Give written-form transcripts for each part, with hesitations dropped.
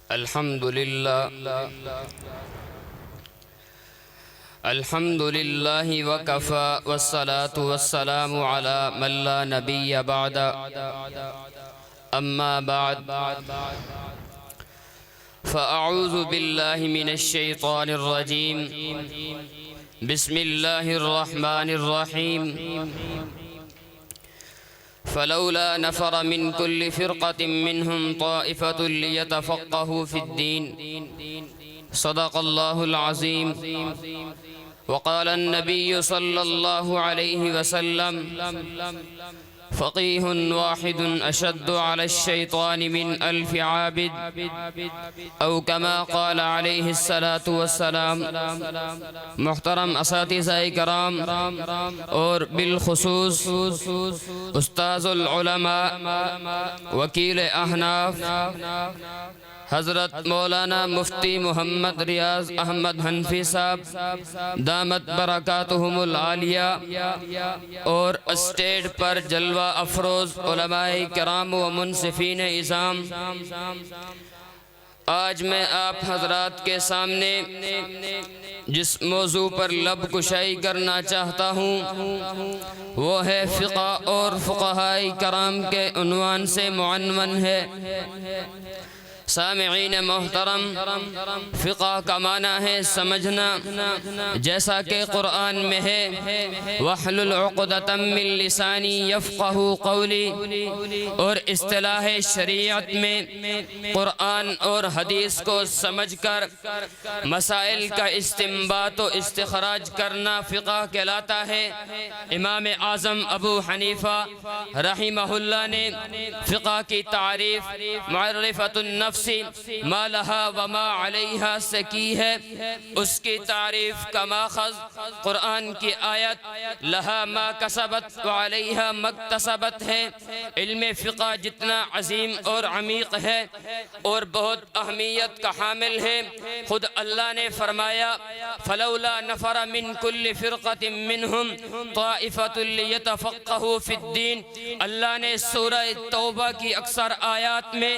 الحمد لله وكفى والصلاة والسلام على من لا نبي بعد أما بعد فأعوذ بالله من الشيطان الرجيم بسم الله الرحمن الرحيم فلولا نفر من كل فرقة منهم طائفة ليتفقهوا في الدين صدق الله العظيم. وقال النبي صلى الله عليه وسلم فقيه واحد أشد على الشيطان من 1000 عابد أو كما قال عليه الصلاة والسلام. محترم اساتذہ کرام اور بالخصوص استاذ العلماء وکیل احناف حضرت مولانا مفتی محمد ریاض احمد حنفی صاحب دامت برکاتہم العالیہ اور اسٹیج پر جلوہ افروز علماء کرام و منصفین عظام، آج میں آپ حضرات کے سامنے جس موضوع پر لب کشائی کرنا چاہتا ہوں وہ ہے فقہ اور فقہاء کرام کے عنوان سے معنون ہے. سامعین محترم، فقہ کا معنی ہے سمجھنا، جیسا کہ قرآن میں ہے وَاحْلُلْ عُقْدَةً مِّن لِّسَانِي يَفْقَهُوا قَوْلِي، اور اصطلاح شریعت میں قرآن اور حدیث کو سمجھ کر مسائل کا استنباط و استخراج کرنا فقہ کہلاتا ہے. امام اعظم ابو حنیفہ رحمہ اللہ نے فقہ کی تعریف معرفۃ النفس ما لہا وما علیہا سے کی ہے. اس کی تعریف کا ماخذ قرآن کی آیت لہا ما کسبت وعلیہا مکتسبت ہے. علم فقہ جتنا عظیم اور عمیق ہے اور بہت اہمیت کا حامل ہے، خود اللہ نے فرمایا فلولا نفر من کل فرقۃ منہم طائفۃ لیتفقہوا فی الدین. اللہ نے سورہ توبہ کی اکثر آیات میں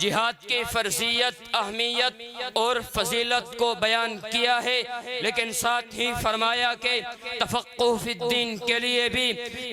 جہاد کے فرضیت، اہمیت اور فضیلت کو بیان کیا ہے، لیکن ساتھ ہی فرمایا کہ تفقہ فی الدین کے لیے بھی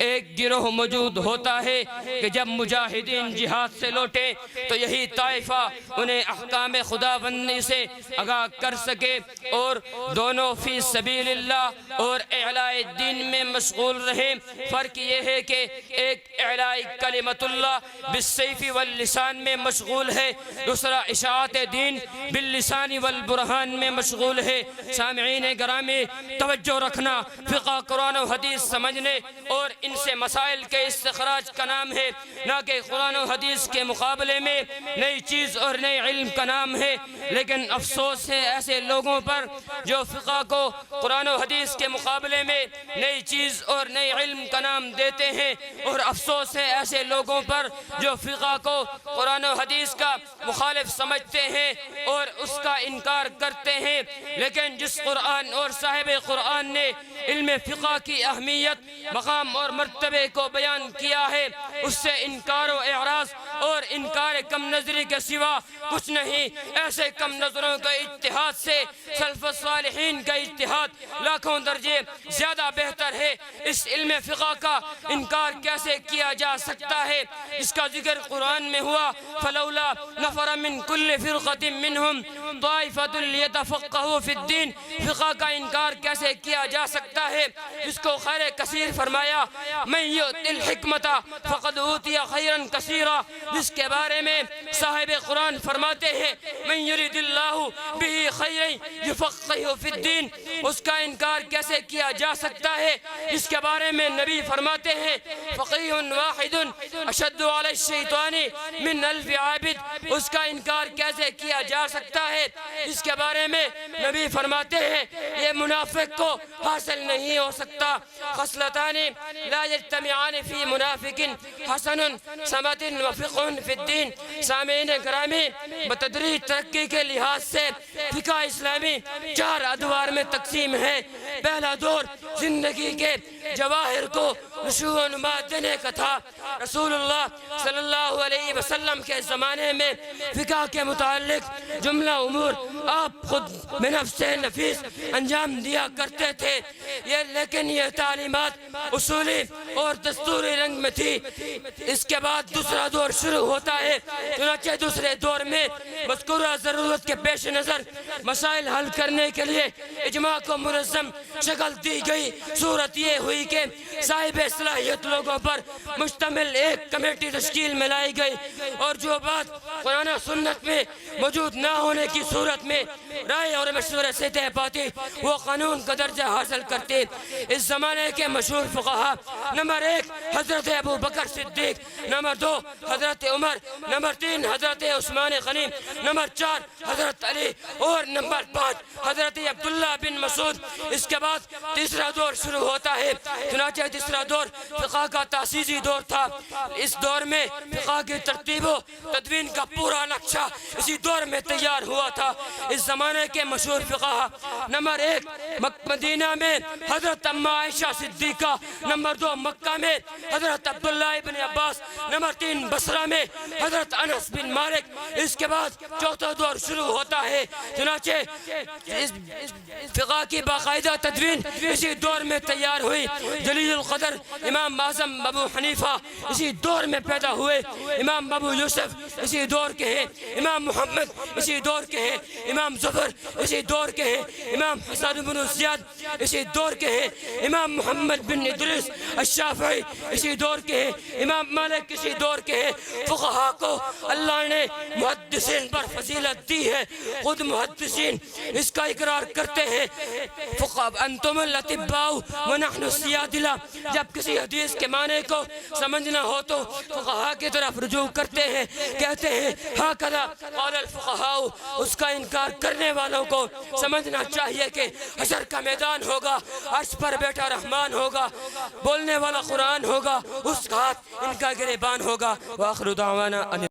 ایک گروہ موجود ہوتا ہے کہ جب مجاہدین جہاد سے لوٹے تو یہی طائفہ انہیں احکام خداوندی سے آگاہ کر سکے اور دونوں فی سبیل اللہ اور اعلاء دین میں مشغول رہے. فرق یہ ہے کہ ایک اعلاء کلمت اللہ بالسیف واللسان میں مشغول ہے، دوسرا اشاعت دین باللسان والبرہان میں مشغول ہے. سامعین گرامی، توجہ رکھنا، فقہ قرآن و حدیث سمجھنے اور ان سے مسائل کے استخراج کا نام ہے، نہ کہ قرآن و حدیث کے مقابلے میں نئی چیز اور نئے علم کا نام ہے. لیکن افسوس ہے ایسے لوگوں پر جو فقہ کو قرآن و حدیث کے مقابلے میں نئی چیز اور نئے علم کا نام دیتے ہیں، اور افسوس ہے ایسے لوگوں پر جو فقہ کو قرآن و حدیث کا مخالف سمجھتے ہیں اور اس کا انکار کرتے ہیں. لیکن جس قرآن اور صاحب قرآن نے علم فقہ کی اہمیت، مقام اور مرتبے کو بیان کیا ہے، اس سے انکار و اعراض اور انکار کم نظری کے سوا کچھ نہیں. ایسے کم نظروں کا اتحاد سے سلف الصالحین کا اتحاد لاکھوں درجے زیادہ بہتر ہے. اس علم فقہ کا انکار کیسے کیا جا سکتا ہے؟ اس کا ذکر قرآن میں ہوا فلولا نفر من کل فرقۃ منہم طائفۃ لیتفقہوا فی الدین. فقہ کا انکار کیسے کیا جا سکتا ہے؟ اس کو خیر کثیر فرمایا من یؤت الحکمت فقد اوتی خیرا کثیرا، جس کے بارے میں صاحب قرآن فرماتے ہیں من یرید اللہ بہ خیرا یفقہہ فی الدین. اس کا انکار کیسے کیا جا سکتا ہے؟ اس کے بارے میں نبی فرماتے ہیں فقیہ واحد اشد علی الشیطان من 1000 عابد. اس کا انکار کیسے کیا جا سکتا ہے؟ اس کے بارے میں نبی فرماتے ہیں یہ منافق کو حاصل نہیں ہو سکتا. خصلتان لا یجتمعان فی منافق حسن سمت و فقہ فی الدین. سامعین گرامی، بتدریج ترقی کے لحاظ سے فقہ اسلامی 4 ادوار میں تقسیم ہے. پہلا دور زندگی کے جواہر کو نشو و نما دینے کا تھا۔ رسول اللہ صلی اللہ علیہ وسلم کے زمانے میں فقہ کے متعلق جملہ امور آپ خود بنفس نفیس انجام دیا کرتے تھے، لیکن یہ تعلیمات اصولی اور دستوری رنگ میں تھی۔ اس کے بعد دوسرا دور شروع ہوتا ہے، چنانچہ دوسرے دور میں مذکورہ ضرورت کے پیش نظر مسائل حل کرنے کے لیے اجماع کو منظم شکل دی گئی۔ صورت یہ ہوئی کہ صاحب صلاحیت لوگوں پر مشتمل ایک کمیٹی تشکیل میں لائی گئی، اور جو بات قرآن و سنت میں موجود نہ ہونے کی صورت میں رائے اور مشورے سے طے پاتی، وہ قانون کا درجہ حاصل کرتی۔ اس زمانے کے مشہور فقہا: نمبر 1 حضرت ابو بکر صدیق، نمبر 2 حضرت عمر، نمبر 3 حضرت عثمان غنی، نمبر 4 حضرت علی، اور نمبر 5 حضرت عبداللہ بن مسعود۔ اس کے بعد تیسرا دور شروع ہوتا ہے، چنانچہ تیسرا دور فقہ کا تاسیسی دور تھا۔ اس دور میں فقہ کی ترتیب و تدوین کا پورا نقشہ اسی دور میں تیار ہوا تھا۔ اس زمانے کے مشہور فقہا: نمبر 1 مدینہ میں حضرت اماں عائشہ صدیقہ، نمبر 2 مکہ میں حضرت عبداللہ ابن عباس، نمبر 3 بصرہ میں حضرت انس بن مالک۔ اس کے بعد چوتھا دور شروع ہوتا ہے، چنانچہ اس فقہ کی باقاعدہ تدوین اسی دور میں تیار ہوئی۔ جلیل القدر امام اعظم ابو حنیفہ اسی دور میں پیدا ہوئے، امام ابو یوسف اسی دور کے ہیں، امام محمد اسی دور کے ہیں، امام ظفر اسی دور کے ہیں، امام حسن بن زیاد اسی دور کے ہیں، امام محمد بن ادریس الشافعی اسی دور کے ہیں، امام مالک اسی دور کے ہیں۔ فقہا کو اللہ نے محدثین پر فضیلت دی ہے، خود محدثین اس کا اقرار کرتے ہیں۔ انتم الاطباء ونحن السیادلہ، جب کسی حدیث کے معنی کو سمجھنا ہو تو فقہا کی طرف رجوع کرتے ہیں، کہتے ہیں ہاکذا قال الفقہاء۔ اس کا انکار کرنے والوں کو سمجھنا چاہیے کہ حشر کا میدان ہوگا، عرش پر بیٹھا رحمان ہوگا، بولنے والا قرآن ہوگا، اس کا ہاتھ ان کا گریبان ہوگا۔ وآخر دعوانا